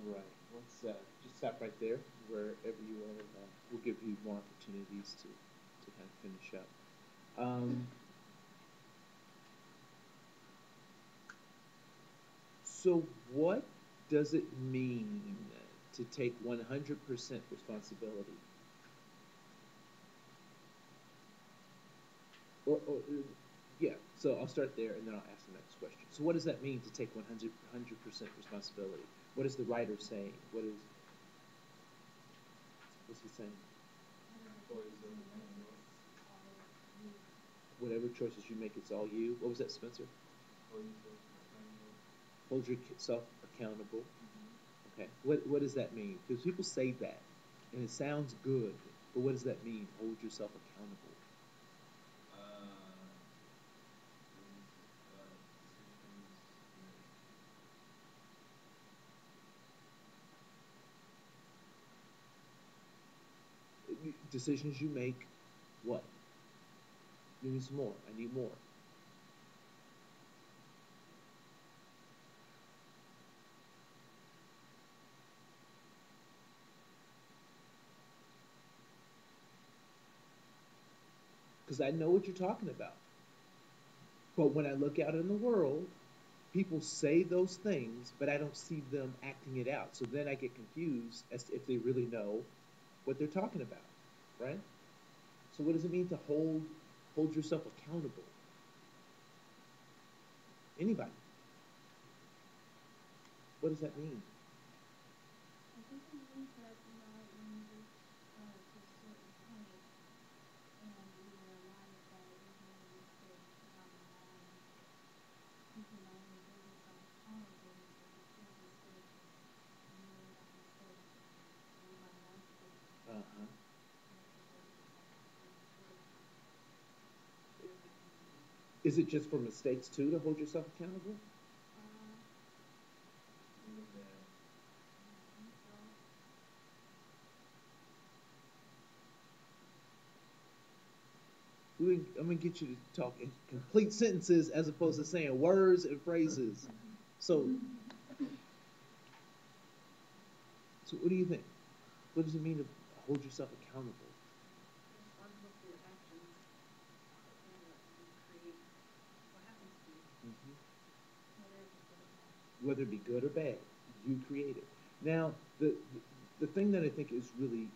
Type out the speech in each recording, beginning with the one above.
All right, let's just stop right there, wherever you are. We'll give you more opportunities to kind of finish up. Um, so, what does it mean to take 100% responsibility? Yeah, so I'll start there and then I'll ask the next question. So, what does that mean to take 100% responsibility? What is the writer saying? What's he saying? Whatever choices you make, it's all you. What was that, Spencer? Hold yourself accountable. Okay. What does that mean? Because people say that, and it sounds good, but what does that mean? Hold yourself accountable. Decisions you make. What? You need some more. I need more. Because I know what you're talking about. But when I look out in the world, people say those things, but I don't see them acting it out. So then I get confused as to if they really know what they're talking about, right? So what does it mean to hold yourself accountable? Anybody? What does that mean? I think it means that, when you get to a certain point and you realize that you've made a mistake down the line, you can only hold yourself accountable if you feel mistake and you made that mistake and you might want to get Uh-huh. Is it just for mistakes too to hold yourself accountable? I'm gonna get you to talk in complete sentences as opposed to saying words and phrases. So, so what do you think? What does it mean to hold yourself accountable? Responsible for your actions and what you create, what happens to you. Mm-hmm. Whether Whether it be good or bad, you create it. Now, the thing that I think is really,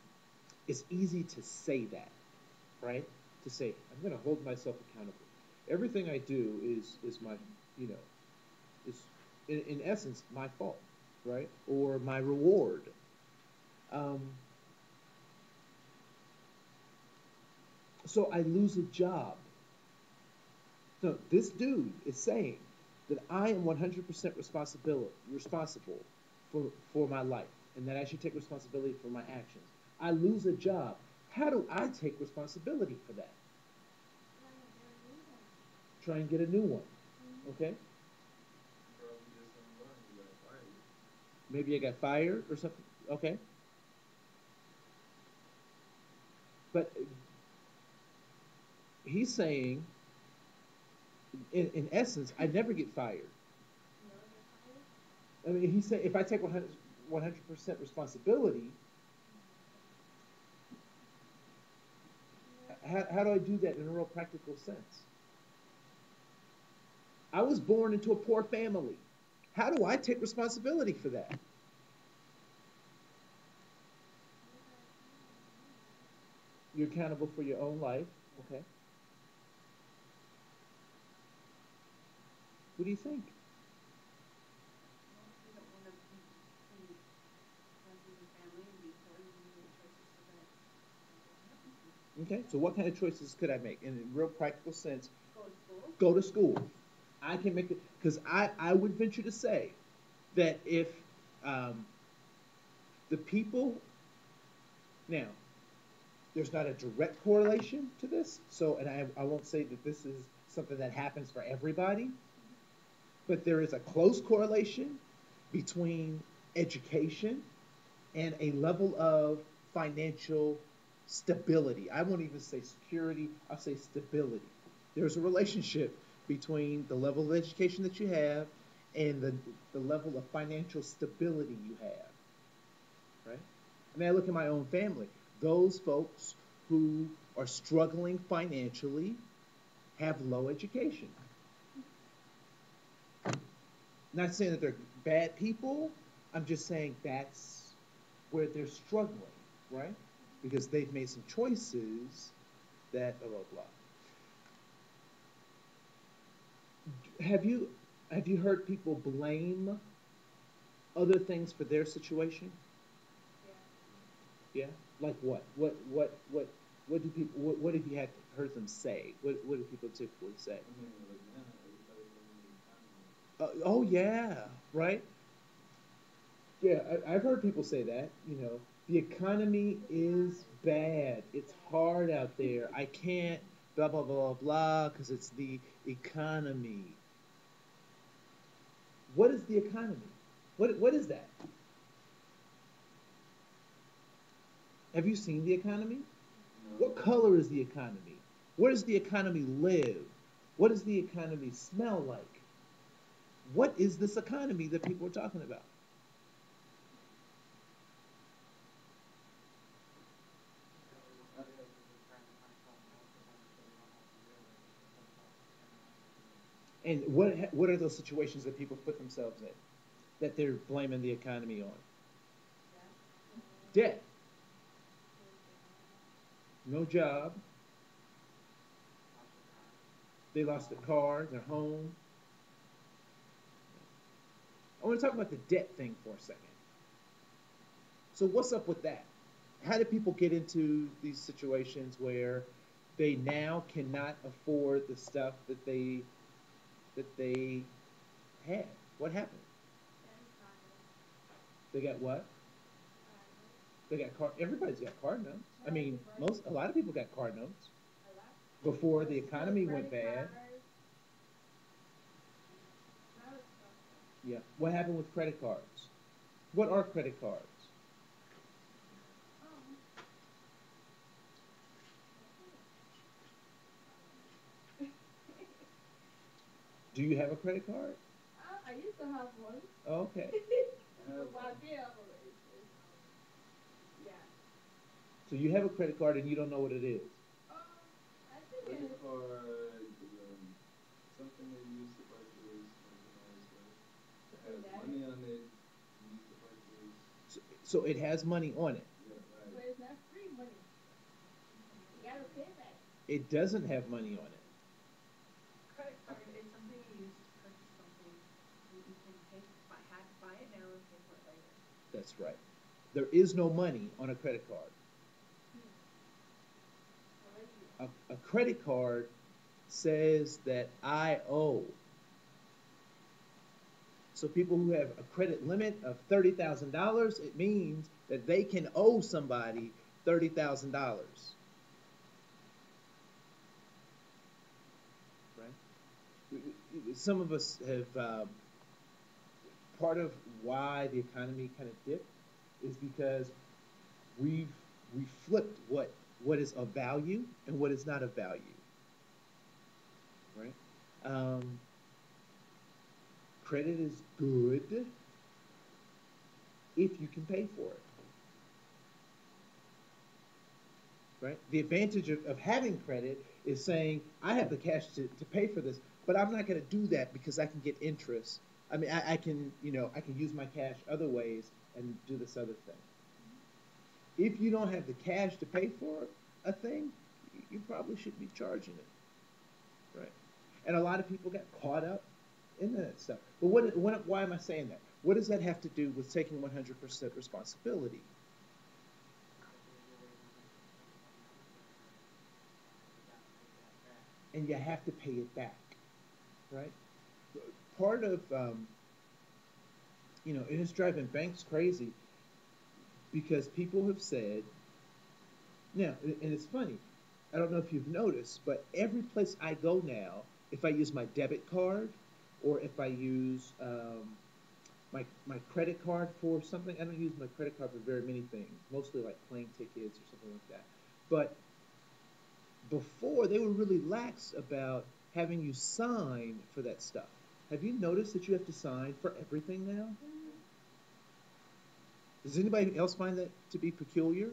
it's easy to say that, right? To say I'm going to hold myself accountable. Everything I do is my, you know, is in essence my fault, right? Or my reward. Um, so I lose a job. So this dude is saying that I am 100% responsible for my life, and that I should take responsibility for my actions. I lose a job. How do I take responsibility for that? Try and get a new one. Okay? Maybe I got fired or something. Okay. But he's saying, in essence, I never get fired. I mean, he said if I take 100% responsibility, how do I do that in a real practical sense? I was born into a poor family. How do I take responsibility for that? You're accountable for your own life. Okay. What do you think? you don't want to be friends with your family and be telling you your choices so that what happens to you. Okay. So what kind of choices could I make in a real practical sense? Go to school. Go to school. I can make it because I would venture to say that if um, the people now there's not a direct correlation to this, so and I won't say that this is something that happens for everybody, but there is a close correlation between education and a level of financial stability. I won't even say security, I'll say stability. There's a relationship between the level of education that you have and the level of financial stability you have. right? I mean, I look at my own family. Those folks who are struggling financially have low education. Not saying that they're bad people. I'm just saying that's where they're struggling, right? Because they've made some choices that blah blah blah. Have you heard people blame other things for their situation? Yeah. Like what? What do people? What have you heard them say? What do people typically say? Oh yeah, right. Yeah, I've heard people say that. The economy is bad. It's hard out there. I can't blah blah blah blah because it's the economy. What is the economy? What is that? Have you seen the economy? What color is the economy? Where does the economy live? What does the economy smell like? What is this economy that people are talking about? And what are those situations that people put themselves in that they're blaming the economy on? Debt. No job. They lost their car, their home. I want to talk about the debt thing for a second. So what's up with that? How do people get into these situations where they now cannot afford the stuff that they had? What happened? They got what? They got car. Everybody's got car notes. I mean, a lot of people got car notes before the economy went bad. Yeah. What happened with credit cards? What are credit cards? Do you have a credit card? I used to have one. Okay. Yeah. So you have a credit card and you don't know what it is. I think Credit card is something that you use to purchase it has money on it. You use to purchase. So it has money on it. Yeah, right. But it's not free money. You gotta pay that. It doesn't have money on it. Credit card is something you use to purchase something that you can buy it now and pay for it later. That's right. There is no money on a credit card. A credit card says that I owe. So people who have a credit limit of $30,000, it means that they can owe somebody $30,000. Right? Some of us have part of why the economy kind of dipped is because we flipped what is of value and what is not of value. Right? Credit is good if you can pay for it. Right? The advantage of having credit is saying, I have the cash to pay for this, but I'm not going to do that because I can get interest. I mean, I can use my cash other ways and do this other thing. If you don't have the cash to pay for a thing, you probably shouldn't be charging it. Right? And a lot of people get caught up in that stuff. But why am I saying that? What does that have to do with taking 100% responsibility? And you have to pay it back, right? Part of, it is driving banks crazy because people have said, now, and it's funny, I don't know if you've noticed, but every place I go now, if I use my debit card or if I use my credit card for something, I don't use my credit card for very many things, mostly like plane tickets or something like that. But before, they were really lax about having you sign for that stuff. Have you noticed that you have to sign for everything now? Does anybody else find that to be peculiar?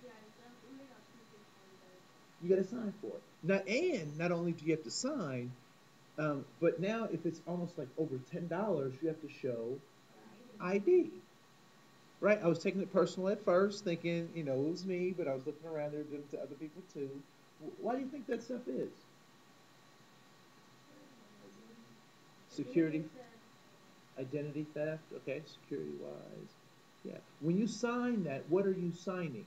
Yeah, it's we made our prepaid card that. You got to sign for it. Now, and not only do you have to sign, but now if it's almost like over $10, you have to show ID. Right? I was taking it personal at first, thinking, it was me, but I was looking around there doing it to other people too. Why do you think that stuff is? Security, identity theft. Okay, security wise. Yeah. When you sign that, what are you signing?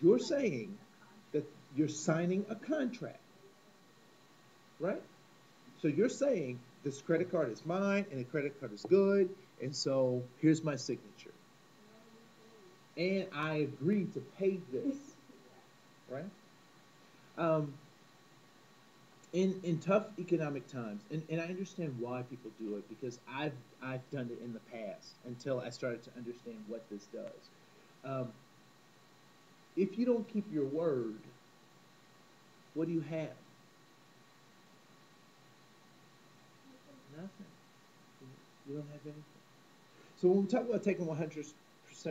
You're saying that you're signing a contract, right? So you're saying this credit card is mine and the credit card is good, and so here's my signature. And I agree to pay this, right? Um, in tough economic times, and I understand why people do it because I've done it in the past until I started to understand what this does. Um, if you don't keep your word, what do you have? Nothing. You don't have anything. So when we talk about taking 100%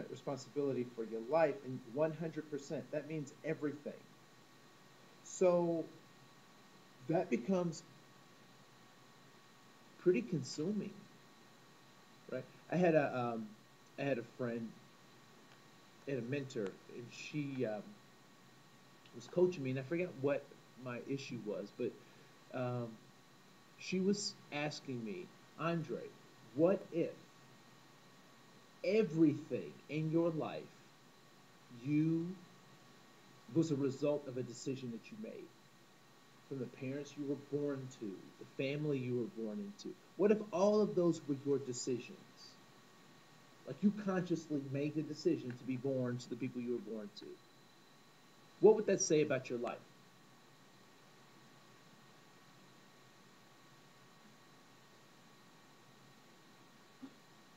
responsibility for your life, and 100%, that means everything. So that becomes pretty consuming, right? I had a friend and a mentor, and she was coaching me, and I forget what my issue was, but um, she was asking me, Andre, what if everything in your life you was a result of a decision that you made? From the parents you were born to, the family you were born into. What if all of those were your decisions? Like you consciously made the decision to be born to the people you were born to. What would that say about your life?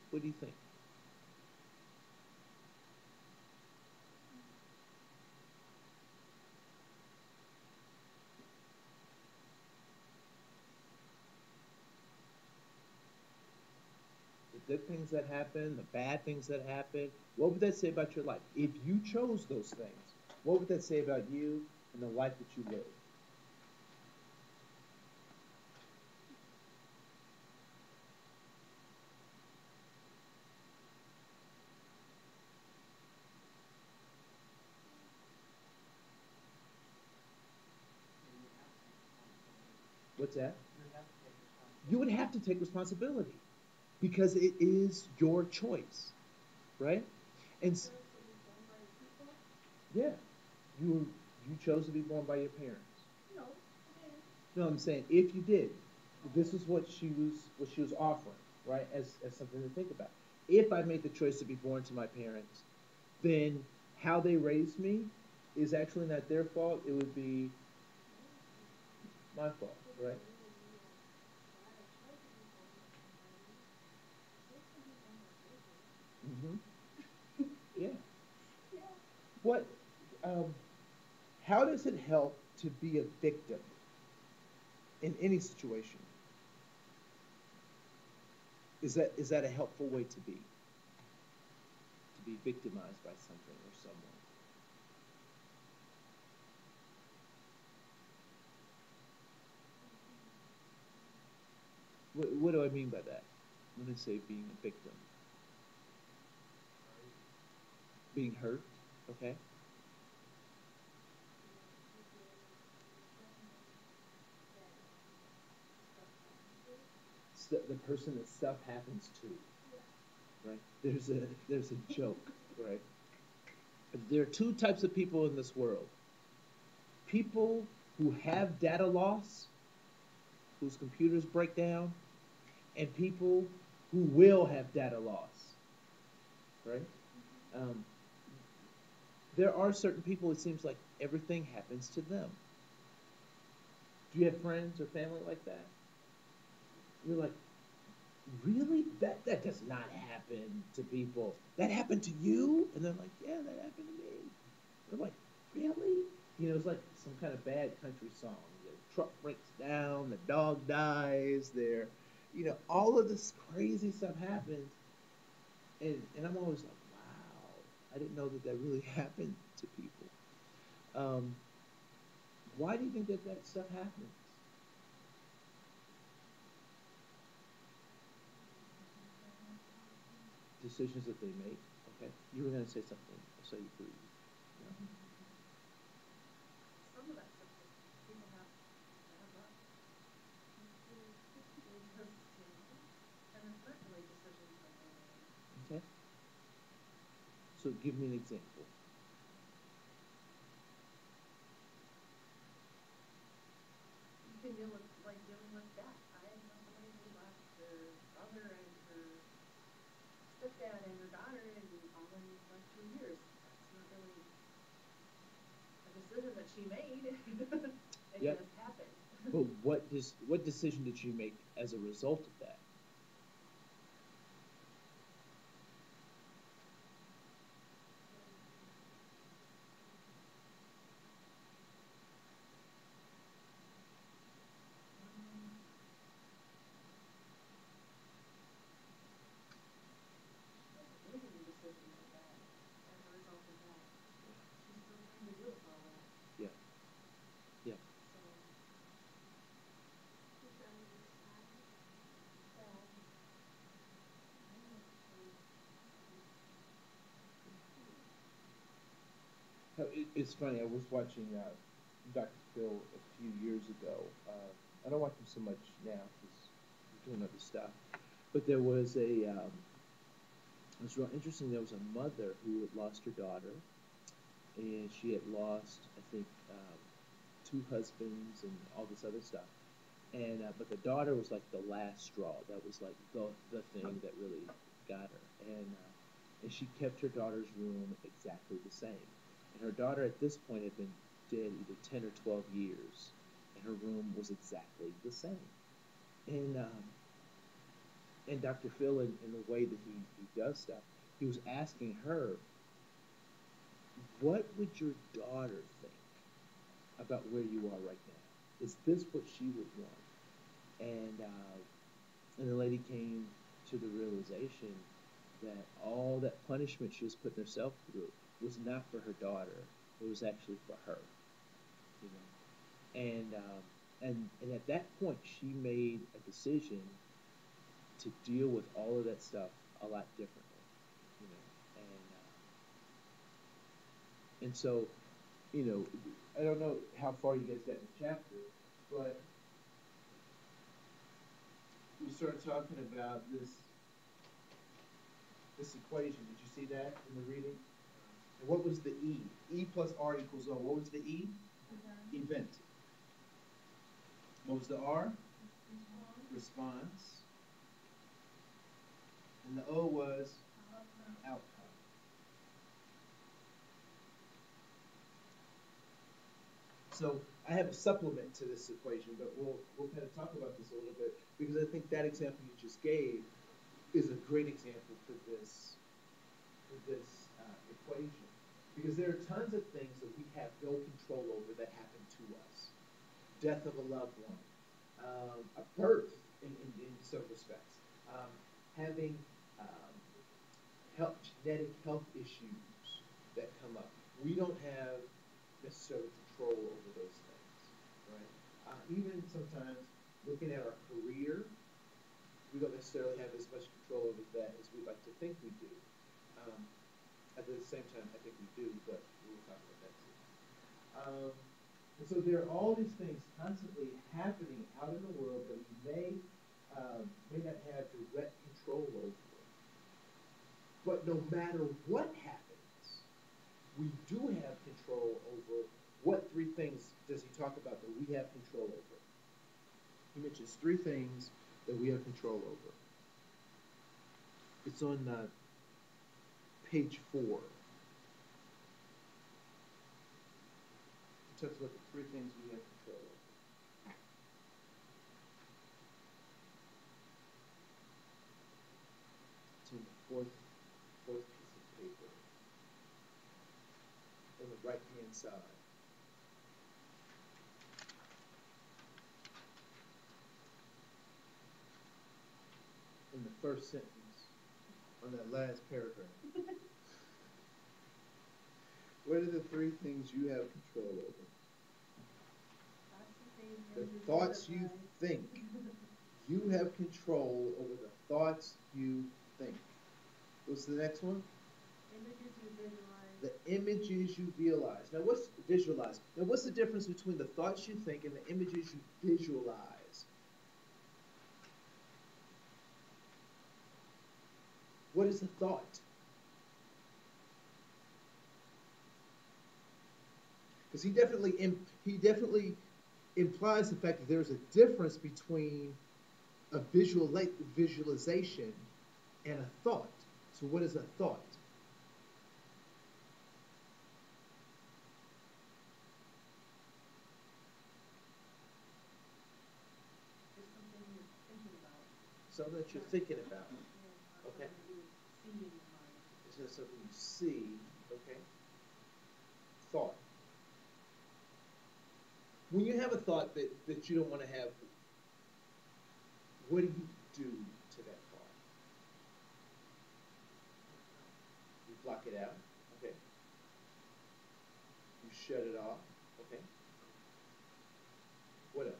What do you think? The good things that happen, the bad things that happen, what would that say about your life? If you chose those things, what would that say about you and the life that you live? What's that? You would have to take responsibility because it is your choice, right? And yeah, you chose to be born by your parents. No, No, I'm saying if you did, this is what she was offering, right? As something to think about. If I made the choice to be born to my parents, then how they raised me is actually not their fault. It would be my fault, right? Hmm. Yeah. What? Um, how does it help to be a victim in any situation? Is that a helpful way to be victimized by something or someone? What do I mean by that? When I say being a victim, being hurt, okay? It's the person that stuff happens to, right? There's a joke, right? There are two types of people in this world: people who have data loss, whose computers break down, and people who will have data loss, right? Um, there are certain people, it seems like everything happens to them. Do you have friends or family like that? You're like, really? That does not happen to people. That happened to you? And they're like, yeah, that happened to me. They're like, really? It's like some kind of bad country song. The truck breaks down, the dog dies, all of this crazy stuff happens, and I'm always like, wow, I didn't know that really happened to people. Why do you think that stuff happens? Decisions that they make. Okay, you were going to say something. I saw you breathe. Yeah. Some of that stuff is people have bad luck. And it's not really decisions that they made. Okay. So give me an example. You can dealing with death. I know somebody who lost their brother and her stepdad and her daughter in all in like 2 years. That's not really a decision that she made. It Yep. just happened. But what decision did you make as a result of that? Making decisions like that as a result of that. She's still trying to deal with all that. Yeah. Yeah. So She's on the side. Sad. It's funny. I was watching Dr. Phil a few years ago. I don't watch him so much now because he's doing other stuff. But there was it was real interesting. There was a mother who had lost her daughter, and she had lost, I think, 2 husbands and all this other stuff. And but the daughter was like the last straw. That was like the thing that really got her. And she kept her daughter's room exactly the same. And her daughter at this point had been dead either 10 or 12 years, and her room was exactly the same. And Dr. Phil, in the way that he does stuff, he was asking her, what would your daughter think about where you are right now? Is this what she would want? And the lady came to the realization that all that punishment she was putting herself through was not for her daughter; it was actually for her. You know, and at that point, she made a decision to deal with all of that stuff a lot differently. You know, and so, I don't know how far you guys got in the chapter, but we started talking about this equation. Did you see that in the reading? And what was the E? E plus R equals O. What was the E? Event. What was the R? Response. And the O was outcome. So I have a supplement to this equation, but we'll kind of talk about this a little bit because I think that example you just gave is a great example for this equation. Because there are tons of things that we have no control over that happen to us. Death of a loved one, a birth in some respects, having genetic health issues that come up. We don't have necessarily control over those things, right? Even sometimes looking at our career, we don't necessarily have as much control over that as we'd like to think we do. At the same time, I think we do, but we'll talk about that too. And so there are all these things constantly happening out in the world that we may not have direct control over. But no matter what happens, we do have control over what 3 things does he talk about that we have control over. He mentions 3 things that we have control over. It's on page 4. He talks about the 3 things we have control over. It's on the fourth piece of paper on the right-hand side. first sentence on that last paragraph. What are the three things you have control over? The thoughts you think. You have control over the thoughts you think. What's the next one? Images you visualize. The images you visualize. Now, what's visualize? Now, what's the difference between the thoughts you think and the images you visualize? What is a thought? Because he definitely implies the fact that there's a difference between a visualization and a thought. So what is a thought? Just something you're thinking about. Something that you're thinking about. Yeah, Okay. something you see in your mind. It's just something you see. Okay. Thought. When you have a thought that you don't want to have, what do you do to that thought? You block it out. Okay. You shut it off. Okay. What else?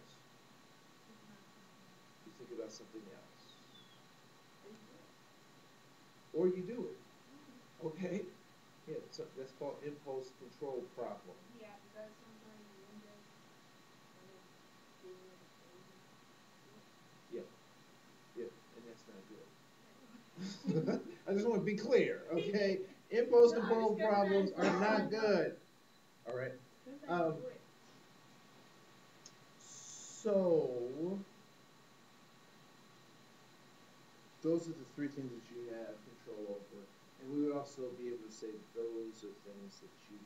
You think about something else. Or you do it. Okay? Yeah, so that's called impulse control problem. Yeah, because sometimes you end up Yeah. Yeah, and that's not good. I just want to be clear, okay? Impulse control problems are not good. All right? So, those are the three things that you have control over. And we would also be able to say those are things that you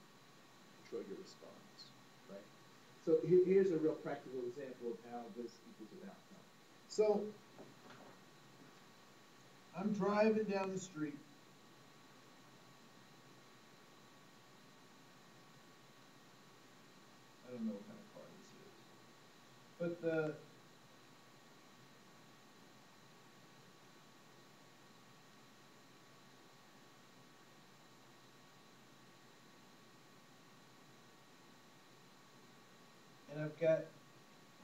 control your response, right? So here's a real practical example of how this equals an outcome. So I'm driving down the street. I don't know what kind of car this is. But and I've got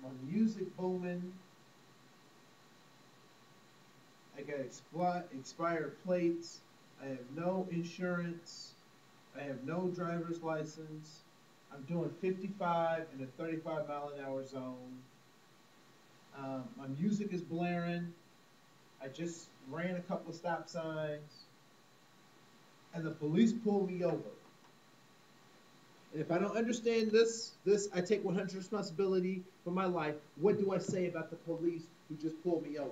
my music booming. I got expired plates. I have no insurance. I have no driver's license. I'm doing 55 in a 35-mile-an-hour zone. My music is blaring. I just ran a couple of stop signs. And the police pulled me over. And if I don't understand this, I take 100% responsibility for my life. What do I say about the police who just pulled me over?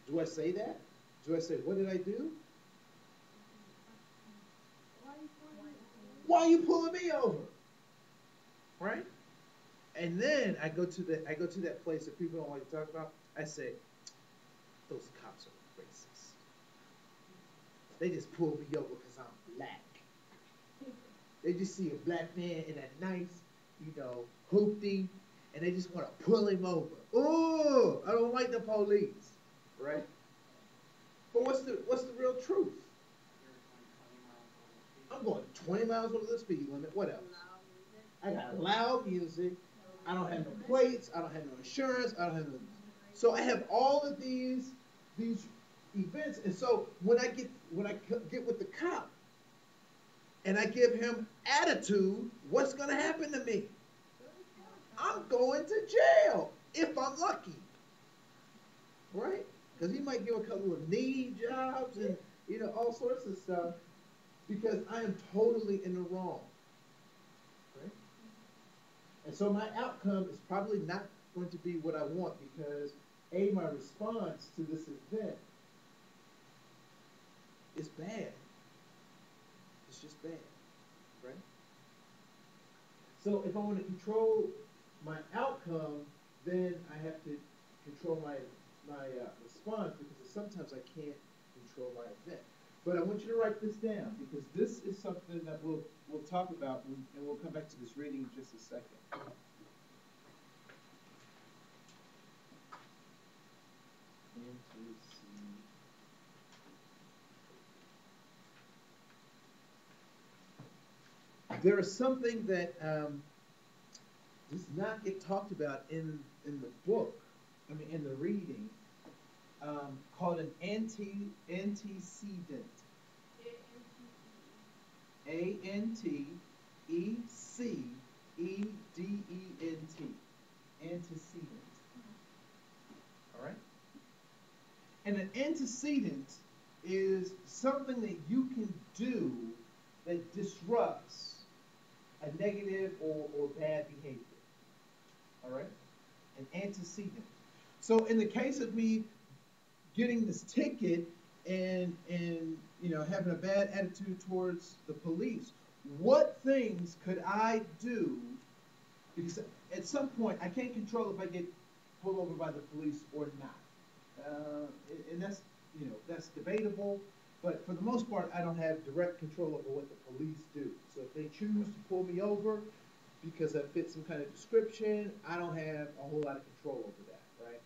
Do I say that? Do I say, what did I do? Why are you pulling me over? Right? And then I go to that place that people don't like to talk about. I say, those cops are racist. They just pulled me over because I'm black. They just see a black man in a nice, hoopty, and they just want to pull him over. Oh, I don't like the police, right? But what's the real truth? I'm going 20 miles over the speed limit. What else? I got loud music. I don't have no plates. I don't have no insurance. I don't have no. So I have all of these events, and so when I get with the cop, and I give him attitude, what's going to happen to me? I'm going to jail if I'm lucky, right? Because he might give a couple of knee jobs and all sorts of stuff because I am totally in the wrong, right? And so my outcome is probably not going to be what I want because my response to this event is bad. It's just bad, right? So if I want to control my outcome, then I have to control my response because sometimes I can't control my event. But I want you to write this down because this is something that we'll talk about, and we'll come back to this reading in just a second. And There is something that does not get talked about in the book. I mean, in the reading, called an antecedent. Antecedent. Antecedent. All right? And an antecedent is something that you can do that disrupts a negative or bad behavior. All right? An antecedent. So in the case of me getting this ticket and having a bad attitude towards the police, what things could I do? Because at some point I can't control if I get pulled over by the police or not, and that's debatable. But for the most part, I don't have direct control over what the police do. So if they choose to pull me over because I fit some kind of description, I don't have a whole lot of control over that, right?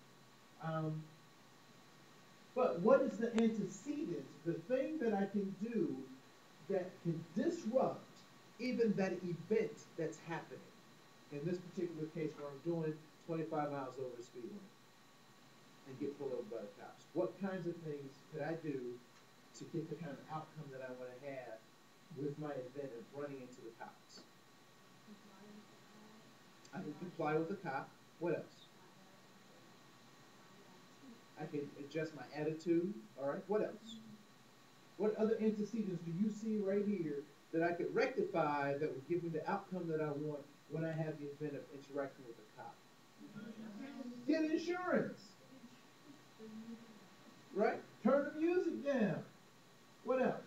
But what is the antecedent, the thing that I can do that can disrupt even that event that's happening? In this particular case where I'm doing 25 miles over the speed limit and get pulled over by the cops. What kinds of things could I do to get the kind of outcome that I want to have with my event of running into the cops? I can comply with the cop. What else? I can adjust my attitude. All right. What else? What other antecedents do you see right here that I could rectify that would give me the outcome that I want when I have the event of interacting with the cop? Get insurance. Right? Turn the music down. What else?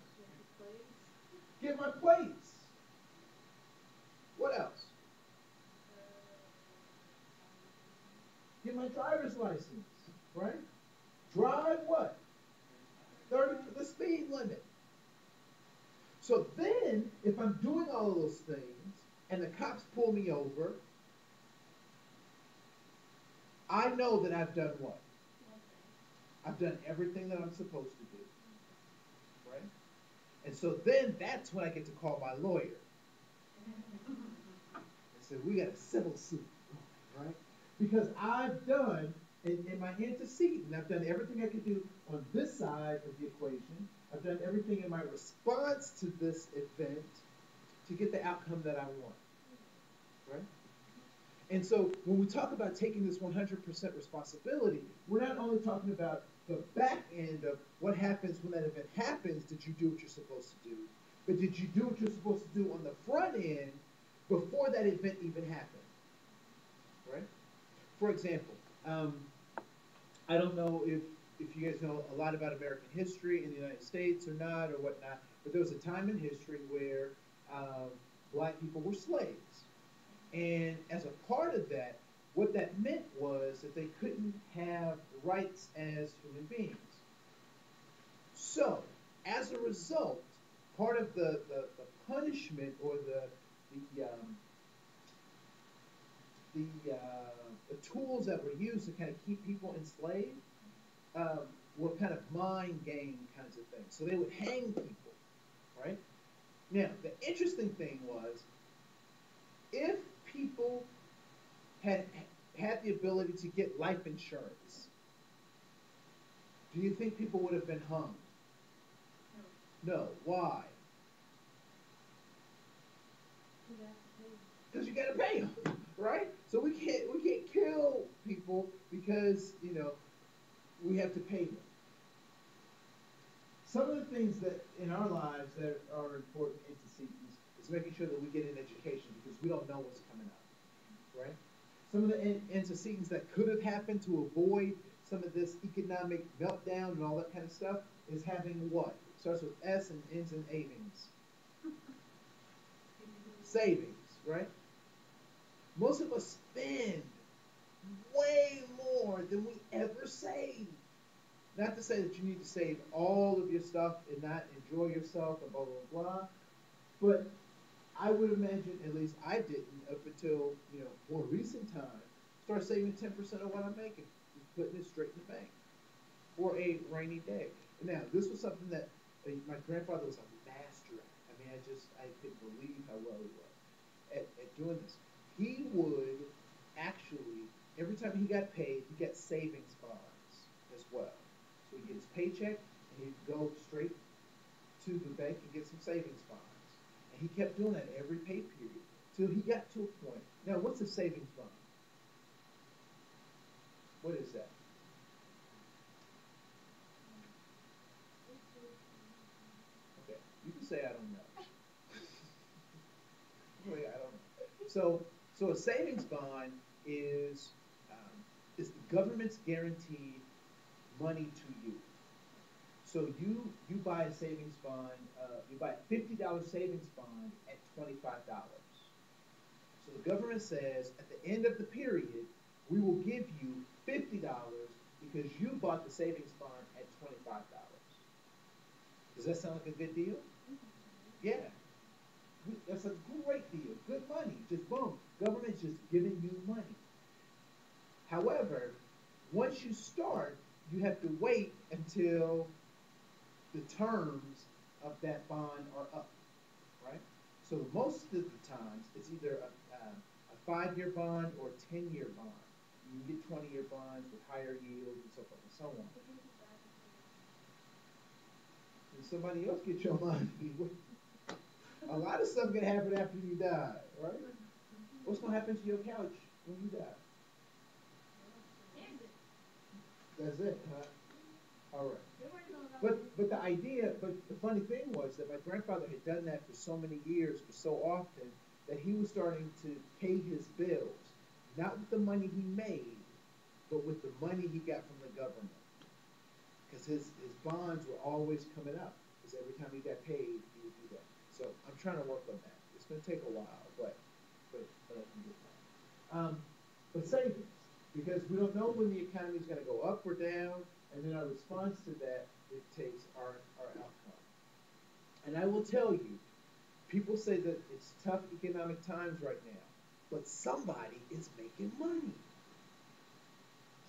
Get my plates. What else? Get my driver's license. Right? Drive what? 30 for the speed limit. So then, if I'm doing all of those things and the cops pull me over, I know that I've done what? I've done everything that I'm supposed to do. Right? And so then that's when I get to call my lawyer. And say, we got a civil suit. Right? Because I've done, in my antecedent, I've done everything I could do on this side of the equation. I've done everything in my response to this event to get the outcome that I want. Right? And so when we talk about taking this 100% responsibility, we're not only talking about the back end of what happens when that event happens, did you do what you're supposed to do, but did you do what you're supposed to do on the front end before that event even happened? Right? For example, I don't know if you guys know a lot about American history in the United States or not or whatnot, but there was a time in history where black people were slaves. And as a part of that, what that meant was that they couldn't have rights as human beings. So, as a result, part of the punishment or the tools that were used to kind of keep people enslaved were kind of mind game kinds of things. So they would hang people, right? Now, the interesting thing was, if people had the ability to get life insurance, do you think people would have been hung? No. Why? Because you got to pay them, right? So we can't kill people because we have to pay them. Some of the things that in our lives that are important antecedents is making sure that we get an education because we don't know what's coming up, right? Some of the antecedents that could have happened to avoid some of this economic meltdown and all that kind of stuff is having what? It starts with S and ends in savings. Savings, right? Most of us spend way more than we ever save. Not to say that you need to save all of your stuff and not enjoy yourself and blah, blah, blah. But I would imagine, at least I didn't, up until more recent time, start saving 10% of what I'm making. Just putting it straight in the bank. for a rainy day. Now, this was something that my grandfather was a master at. I mean, I couldn't believe how well he was at doing this. He would actually, every time he got paid, he got savings bonds as well. So he'd get his paycheck, and he'd go straight to the bank and get some savings bonds. And he kept doing that every pay period till he got to a point. Now, what's a savings bond? What is that? Okay, you can say I don't know. Really, I don't know. So a savings bond is the government's guaranteed money to you. So you buy a savings bond, you buy a $50 savings bond at $25. So the government says at the end of the period, we will give you $50 because you bought the savings bond at $25. Does that sound like a good deal? Yeah. That's a great deal. Good money. Just boom. Government's just giving you money. However, once you start, you have to wait until the terms of that bond are up, right? So most of the times, it's either a 5-year bond or a 10-year bond. You can get 20-year bonds with higher yields and so forth and so on. And somebody else get your money. A lot of stuff can happen after you die, right? What's going to happen to your couch when you die? That's it, huh? All right. But the funny thing was that my grandfather had done that for so many years, for so often, that he was starting to pay his bills, not with the money he made, but with the money he got from the government. Because his bonds were always coming up. Because every time he got paid, he would do that. So I'm trying to work on that. It's going to take a while, but I can get that. But savings, because we don't know when the economy is going to go up or down, and then our response to that dictates our outcome. And I will tell you, people say that it's tough economic times right now, but somebody is making money.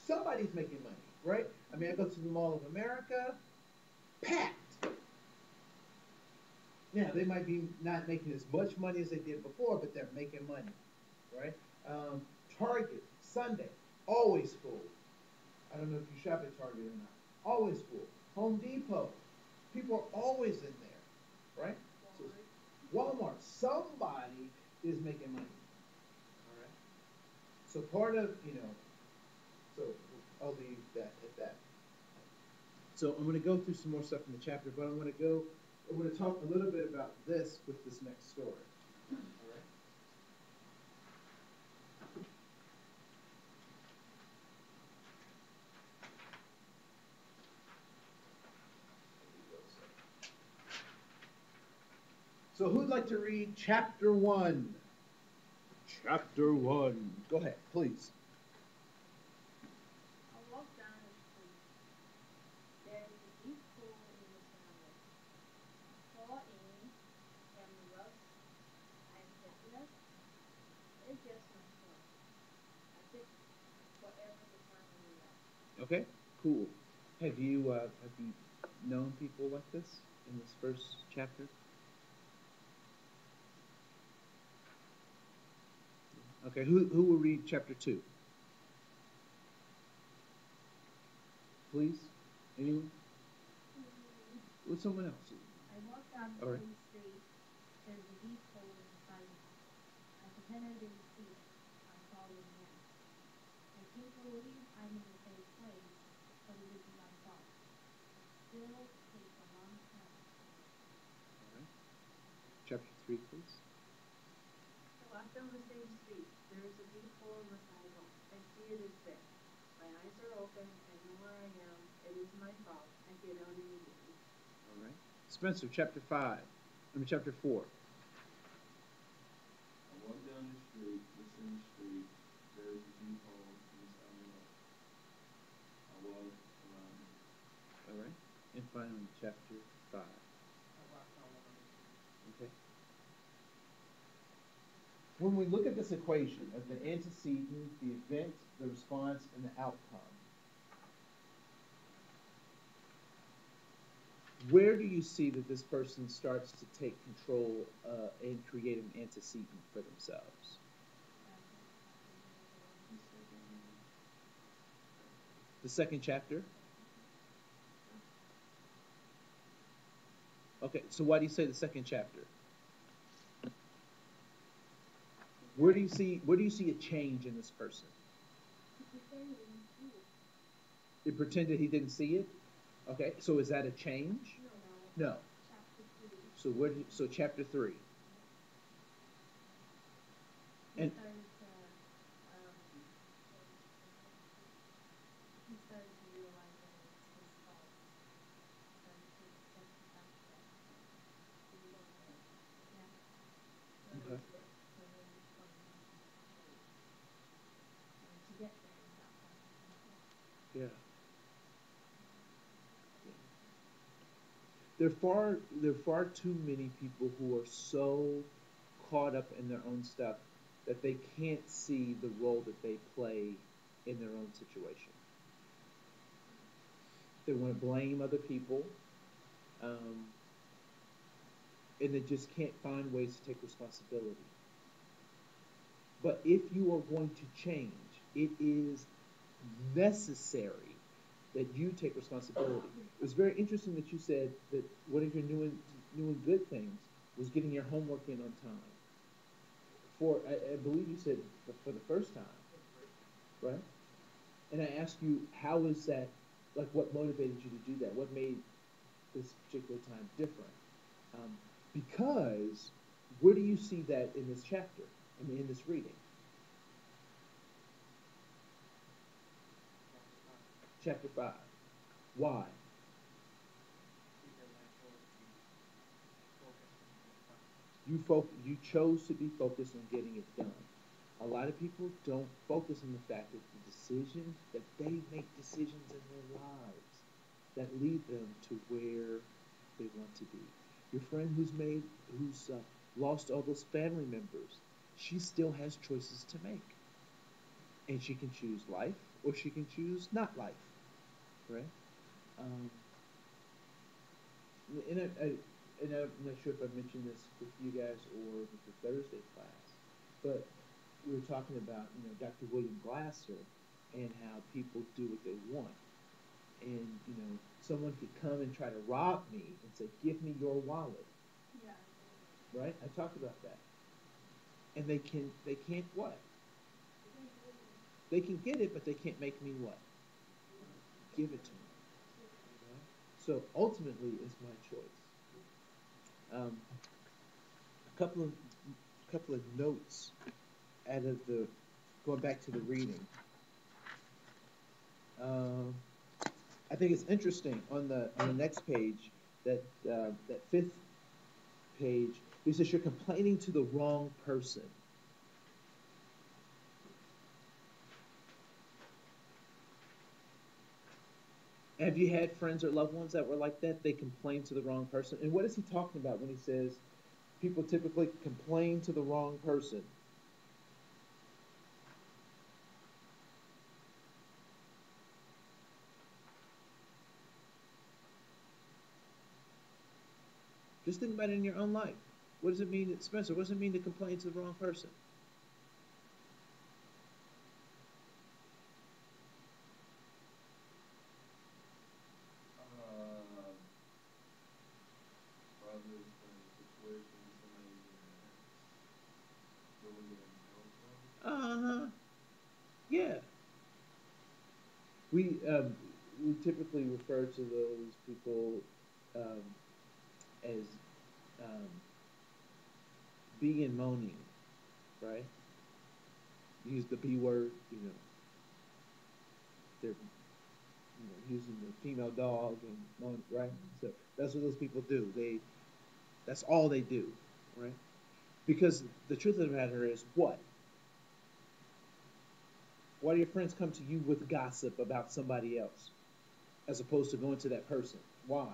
Somebody's making money, right? I mean, I go to the Mall of America, packed. Now, they might be not making as much money as they did before, but they're making money, right? Target, Sunday, always full. I don't know if you shop at Target or not. Always full. Home Depot, people are always in there, right? So Walmart, somebody is making money, all right? So part of, so I'll leave that at that. So I'm going to go through some more stuff in the chapter, but I'm going to talk a little bit about this with this next story. All right? So who'd like to read chapter 1? Chapter 1. Go ahead, please. I walked down the street. There is a deep pool in the sand. Fall in and rust. I said, yes, it's just my son. I think forever to find me out. Okay, cool. Have you known people like this in this first chapter? Okay, who will read chapter 2? Please? Anyone? With someone else. I walked down the same street. There's a deep hole in the sidewalk. I pretended I didn't see it. I followed him. I can't believe I'm in the same place, but it isn't my fault. It still takes a long time. All right. Chapter 3, please. I walk down the same street. There is a deep hole in the sidewalk. I see it is there. My eyes are open. I know where I am. It is my fault. I get out immediately. All right. Spencer, chapter 4. I walk down the street, the same street, there is a deep hole in the sidewalk. I walk around it. All right. And finally, chapter 5. Okay. When we look at this equation of the antecedent, the event, the response, and the outcome, where do you see that this person starts to take control and create an antecedent for themselves? The second chapter? Okay, so why do you say the second chapter? Where do you see a change in this person? He pretended he didn't see it? Okay, so is that a change? No. So chapter 3. And he started to realize that it was his fault. Started to accept the fact that he was okay. Yeah. okay. So then he started to change. And to get there without that. Yeah. There are far too many people who are so caught up in their own stuff that they can't see the role that they play in their own situation. They want to blame other people, and they just can't find ways to take responsibility. But if you are going to change, it is necessary that you take responsibility. It was very interesting that you said that one of your new and good things was getting your homework in on time. I believe you said for the first time, right? And I asked you, how is that, like what motivated you to do that? What made this particular time different? Because where do you see that in this chapter? I mean, in this reading? Chapter 5. Why? You chose to be focused on getting it done. A lot of people don't focus on the fact that the decisions that they make decisions in their lives that lead them to where they want to be. Your friend who's lost all those family members, she still has choices to make, and she can choose life or she can choose not life, right? Um, and I'm not sure if I mentioned this with you guys or with the Thursday class, but we were talking about, Dr. William Glasser and how people do what they want. And, someone could come and try to rob me and say, give me your wallet. Yeah. Right? I talked about that. And they can't what? They can get it, but they can't make me what? Give it to me. Right? So ultimately, it's my choice. A couple of notes out of going back to the reading. I think it's interesting on the next page that fifth page. He says you're complaining to the wrong person. Have you had friends or loved ones that were like that? They complain to the wrong person. And what is he talking about when he says people typically complain to the wrong person? Just think about it in your own life. What does it mean, Spencer? What does it mean to complain to the wrong person? Brothers and situations somebody really Uh-huh. Yeah. We typically refer to those people as being and moaning, right? Use the B word, they're using the female dog and moan, right? So that's what those people do. That's all they do, right? Because the truth of the matter is what? Why do your friends come to you with gossip about somebody else as opposed to going to that person? Why?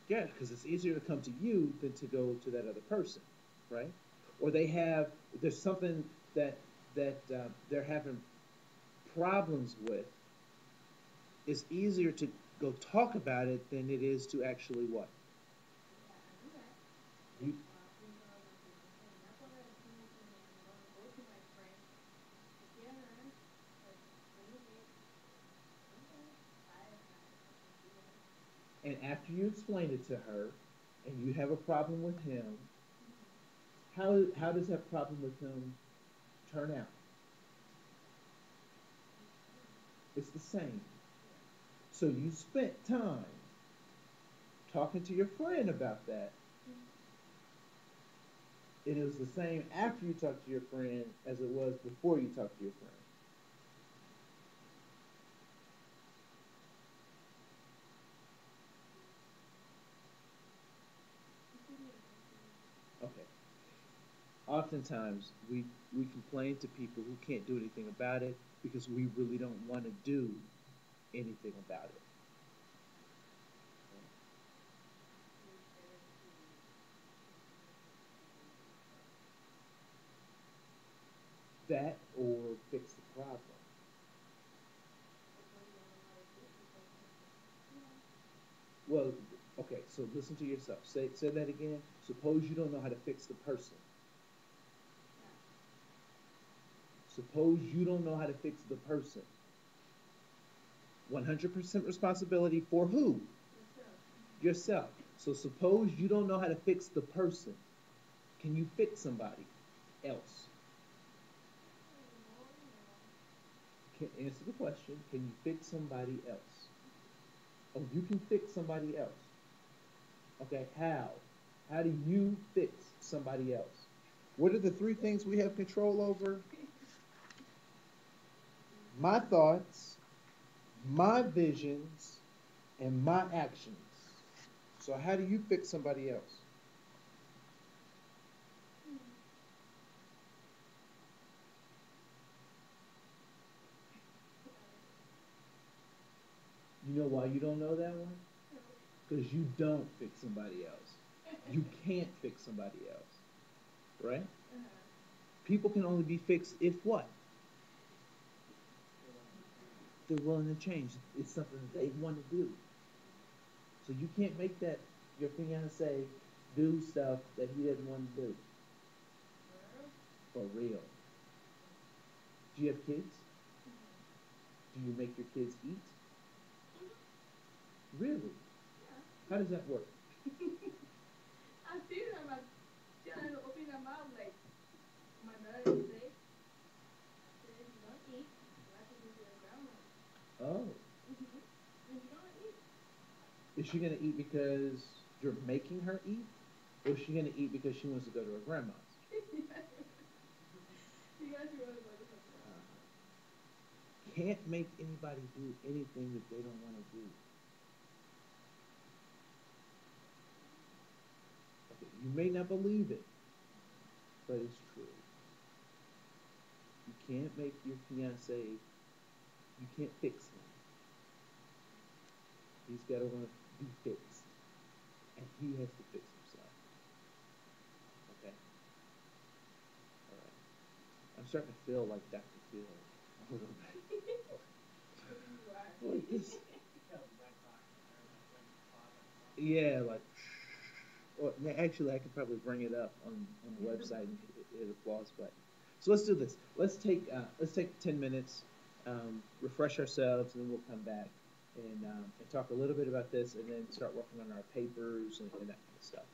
Yeah, because it's easier to come to you than to go to that other person, right? Or there's something that they're having problems with, it's easier to go talk about it than it is to actually what? You, and after you explain it to her, and you have a problem with him, how does that problem with him turn out? It's the same. So you spent time talking to your friend about that, and it was the same after you talked to your friend as it was before you talked to your friend. Okay. Oftentimes we complain to people who can't do anything about it because we really don't want to do anything about it. That or fix the problem. Well, okay, so listen to yourself. Say that again. Suppose you don't know how to fix the person. Suppose you don't know how to fix the person. 100% responsibility for who? Yourself. So suppose you don't know how to fix the person. Can you fix somebody else? Can answer the question. Can you fix somebody else? Oh, you can fix somebody else. Okay, how? How do you fix somebody else? What are the three things we have control over? My thoughts, my visions, and my actions. So how do you fix somebody else? You know why you don't know that one? Because you don't fix somebody else. You can't fix somebody else. Right? People can only be fixed if what? They're willing to change. It's something that they want to do. So you can't make that your fiance do stuff that he doesn't want to do. For real. Do you have kids? Do you make your kids eat? Really? How does that work? I see them. I'm trying to open their mouth like my daughter say. Said you don't eat. You have to go to your grandma. Oh. And you don't eat. Is she going to eat because you're making her eat? Or is she going to eat because she wants to go to her grandma's? You guys are really good at that. Can't make anybody do anything that they don't want to do. Okay, you may not believe it, but it's true. You can't make your fiance, you can't fix him. He's got to want to be fixed. And he has to fix himself. Okay? All right. I'm starting to feel like Dr. Phil a little bit. Like this. Yeah, like, well, actually, I could probably bring it up on the website and hit a applause button. So let's do this. Let's take 10 minutes, refresh ourselves, and then we'll come back and talk a little bit about this, and then start working on our papers and that kind of stuff.